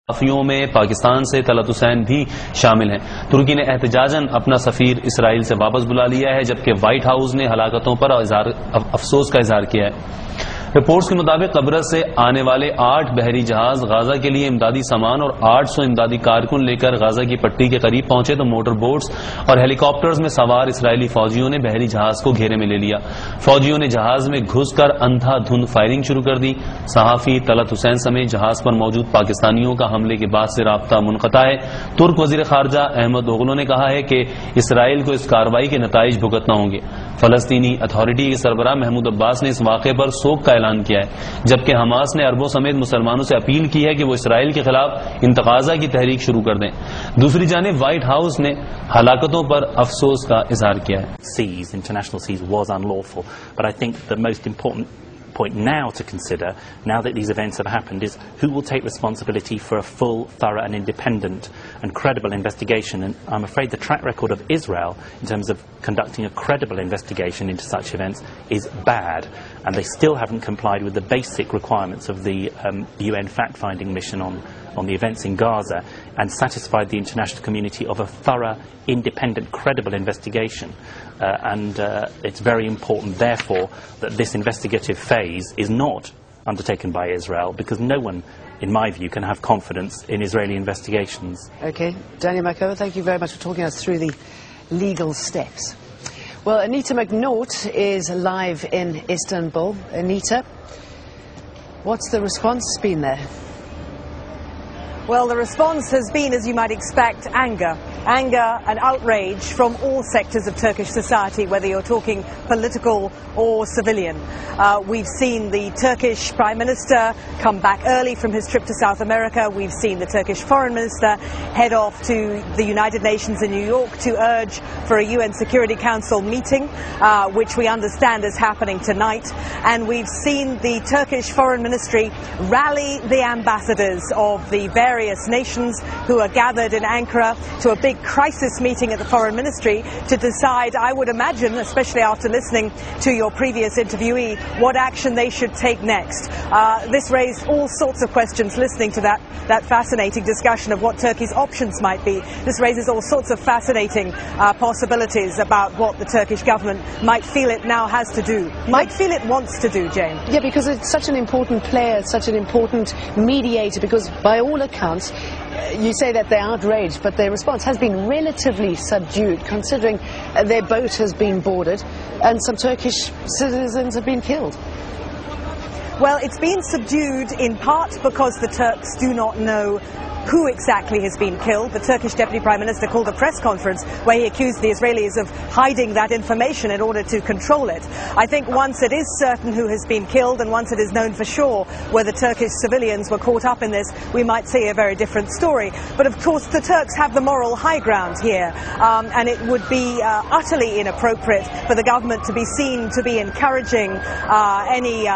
काफियों में पाकिस्तान से तलत हुसैन भी शामिल हैं। तुर्की ने एहतजाजन अपना सफीर इसराइल से वापस बुला लिया है, जबकि व्हाइट हाउस ने हलाकतों पर अफसोस का इजहार किया है। रिपोर्ट्स के मुताबिक कब्रस से आने वाले 8 बहरी जहाज गाजा के लिए इमदादी सामान और 800 इमदादी कारकुन लेकर गाजा की पट्टी के करीब पहुंचे तो मोटर बोट्स और हेलीकॉप्टर्स में सवार इसराइली फौजियों ने बहरी जहाज को घेरे में ले लिया। फौजियों ने जहाज में घुसकर अंधाधुंध फायरिंग शुरू कर दी। सहाफी तलत हुसैन समेत जहाज पर मौजूद पाकिस्तानियों का हमले के बाद से राब्ता मुनक़ता है। तुर्क वजीर खारजा अहमद ओगलो ने कहा है कि इसराइल को इस कार्रवाई के नताइज भुगतना होंगे। फलस्तीनी अथॉरिटी के सरबराह महमूद अब्बास ने इस वाक़े पर सोग का ऐलान किया है, जबकि हमास ने अरबों समेत मुसलमानों से अपील की है कि वो इसराइल के खिलाफ इंतकाजा की तहरीक शुरू कर दें। दूसरी जानिब व्हाइट हाउस ने हलाकतों पर अफसोस का इजहार किया है। International seas was unlawful, but I think the most important point now to consider, now that these events have happened, is who will take responsibility for a full, thorough and independent and credible investigation. And I'm afraid the track record of Israel in terms of conducting a credible investigation into such events is bad, and they still haven't complied with the basic requirements of the UN fact-finding mission on the events in Gaza and satisfied the international community of a thorough, independent, credible investigation. It's very important, therefore, that this investigative phase is not undertaken by Israel, because no one, in my view, can have confidence in Israeli investigations. Okay, Daniel Makova, thank you very much for talking us through the legal steps. Well, Anita McNaught is live in Istanbul. Anita, what's the response been there? Well, the response has been, as you might expect, anger. Anger and outrage from all sectors of Turkish society, whether you're talking political or civilian. We've seen the Turkish Prime Minister come back early from his trip to South America. We've seen the Turkish Foreign Minister head off to the United Nations in New York to urge for a UN Security Council meeting, which we understand is happening tonight. And we've seen the Turkish Foreign Ministry rally the ambassadors of the various nations who are gathered in Ankara to a big crisis meeting at the Foreign Ministry to decide, I would imagine, especially after listening to your previous interviewee, what action they should take next. This raised all sorts of questions listening to that fascinating discussion of what Turkey's options might be. This raises all sorts of fascinating possibilities about what the Turkish government might feel it now has to do, might feel it wants to do, Jane. Yeah, because it's such an important player, such an important mediator, because by all accounts, you say that they're outraged, but their response has been relatively subdued, considering their boat has been boarded and some Turkish citizens have been killed. Well, it's been subdued in part because the Turks do not know who exactly has been killed. The Turkish Deputy Prime Minister called a press conference where he accused the Israelis of hiding that information in order to control it. I think once it is certain who has been killed and once it is known for sure whether Turkish civilians were caught up in this, we might see a very different story. But of course the Turks have the moral high ground here, and it would be utterly inappropriate for the government to be seen to be encouraging any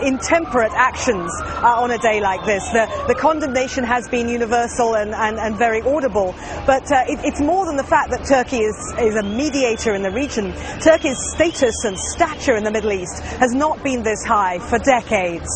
intemperate actions on a day like this. The condemnation has been universal and very audible, but it's more than the fact that Turkey is a mediator in the region. Turkey's status and stature in the Middle East has not been this high for decades.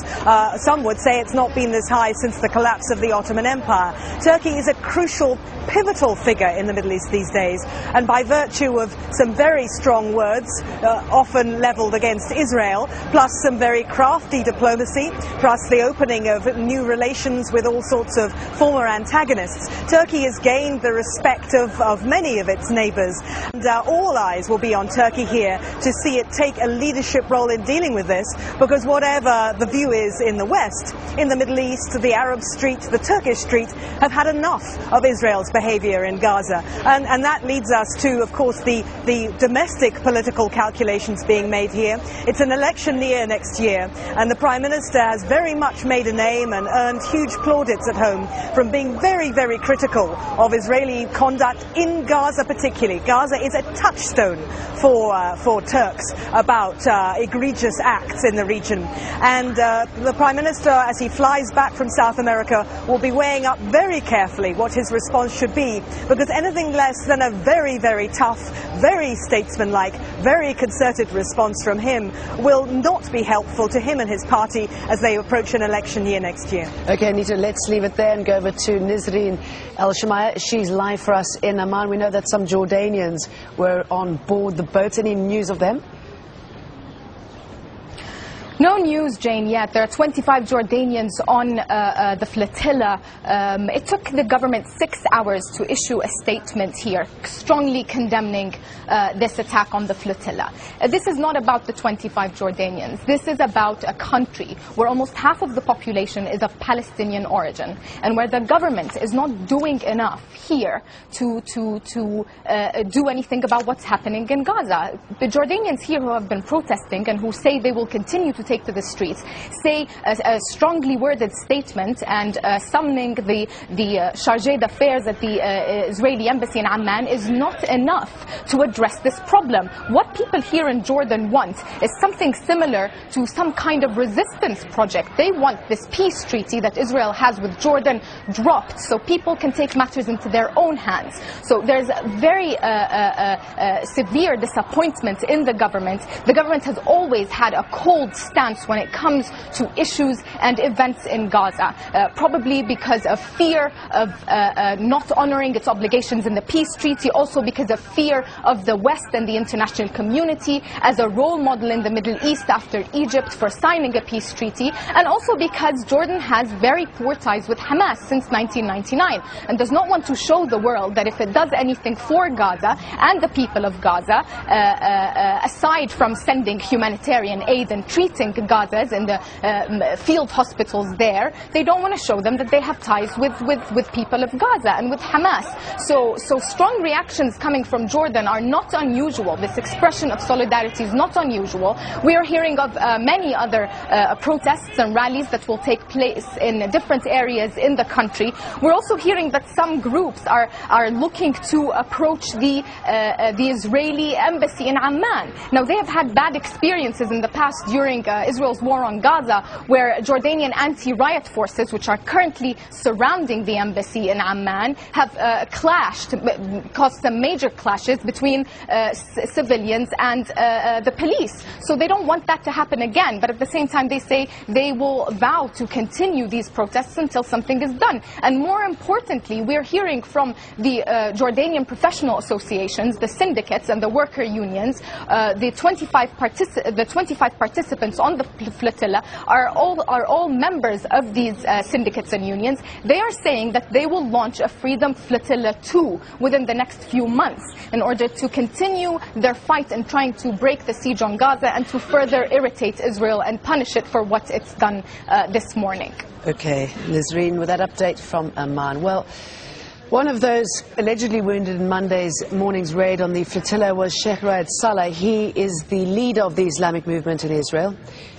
Some would say it's not been this high since the collapse of the Ottoman Empire. Turkey is a crucial, pivotal figure in the Middle East these days, and by virtue of some very strong words, often levelled against Israel, plus some very crafty diplomacy, plus the opening of new relations with all sorts of former antagonists, Turkey has gained the respect of many of its neighbours, and all eyes will be on Turkey here to see it take a leadership role in dealing with this, because whatever the view is in the West, in the Middle East, the Arab street, the Turkish street have had enough of Israel's behaviour in Gaza, and that leads us to, of course, the domestic political calculations being made here. It's an election year next year, and the Prime Minister has very much made a name and earned huge plaudits at home from being very, very critical of Israeli conduct in Gaza particularly. Gaza is a touchstone for Turks about egregious acts in the region. And the Prime Minister, as he flies back from South America, will be weighing up very carefully what his response should be, because anything less than a very, very tough, very statesmanlike, very concerted response from him will not be helpful to him and his party as they approach an election year next year. Okay, Anita, let's leave it there and go over over to Nisreen El-Shamaya. She's live for us in Amman. We know that some Jordanians were on board the boat. Any news of them? No news, Jane, yet. There are 25 Jordanians on the flotilla. It took the government 6 hours to issue a statement here, strongly condemning this attack on the flotilla. This is not about the 25 Jordanians. This is about a country where almost half of the population is of Palestinian origin, and where the government is not doing enough here to do anything about what's happening in Gaza. The Jordanians here who have been protesting and who say they will continue to take to the streets say a strongly worded statement and summoning the chargé d'affaires at the Israeli embassy in Amman is not enough to address this problem. What people here in Jordan want is something similar to some kind of resistance project. They want this peace treaty that Israel has with Jordan dropped so people can take matters into their own hands. So there's very severe disappointment in the government. The government has always had a cold stance when it comes to issues and events in Gaza, probably because of fear of not honoring its obligations in the peace treaty, also because of fear of the West and the international community as a role model in the Middle East after Egypt for signing a peace treaty, and also because Jordan has very poor ties with Hamas since 1999 and does not want to show the world that if it does anything for Gaza and the people of Gaza, aside from sending humanitarian aid and treating Gazas in the field hospitals there, they don't want to show them that they have ties with people of Gaza and with Hamas. So strong reactions coming from Jordan are not unusual. This expression of solidarity is not unusual. We are hearing of many other protests and rallies that will take place in different areas in the country. We're also hearing that some groups are looking to approach the Israeli embassy in Amman. Now, they have had bad experiences in the past during Israel's war on Gaza, where Jordanian anti-riot forces, which are currently surrounding the embassy in Amman, have clashed, caused some major clashes between civilians and the police. So they don't want that to happen again, but at the same time they say they will vow to continue these protests until something is done. And more importantly, we're hearing from the Jordanian professional associations, the syndicates and the worker unions, the 25 participants on the flotilla are all members of these syndicates and unions. They are saying that they will launch a Freedom Flotilla 2 within the next few months in order to continue their fight in trying to break the siege on Gaza and to further irritate Israel and punish it for what it's done this morning. Okay, Nisreen, with that update from Amman. Well, one of those allegedly wounded in Monday's morning's raid on the flotilla was Sheikh Raed Salah. He is the leader of the Islamic movement in Israel.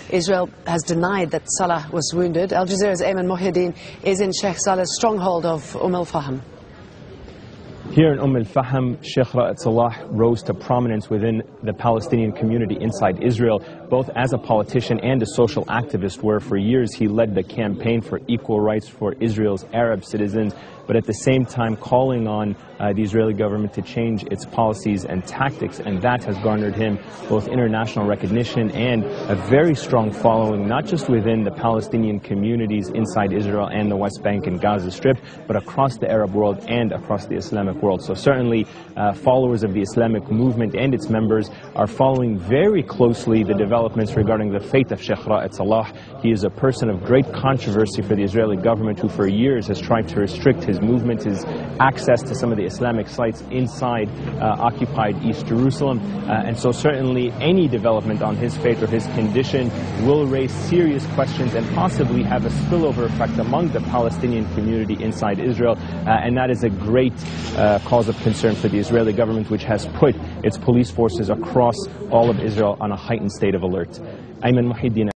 Israel has denied that Salah was wounded. Al Jazeera's Ayman Mohyeddin is in Sheikh Salah's stronghold of al-Fahm. Here in al-Fahm, Sheikh Raed Salah rose to prominence within the Palestinian community inside Israel, both as a politician and a social activist, where for years he led the campaign for equal rights for Israel's Arab citizens, but at the same time calling on the Israeli government to change its policies and tactics, and that has garnered him both international recognition and a very strong following, not just within the Palestinian communities inside Israel and the West Bank and Gaza Strip, but across the Arab world and across the Islamic world. So certainly followers of the Islamic movement and its members are following very closely the developments regarding the fate of Sheikh Raed Salah. He is a person of great controversy for the Israeli government, who for years has tried to restrict his movement, his access to some of the Islamic sites inside occupied East Jerusalem. And so certainly any development on his fate or his condition will raise serious questions and possibly have a spillover effect among the Palestinian community inside Israel. And that is a great cause of concern for the Israeli government, which has put its police forces across all of Israel on a heightened state of alert. Ayman Mohyeddin.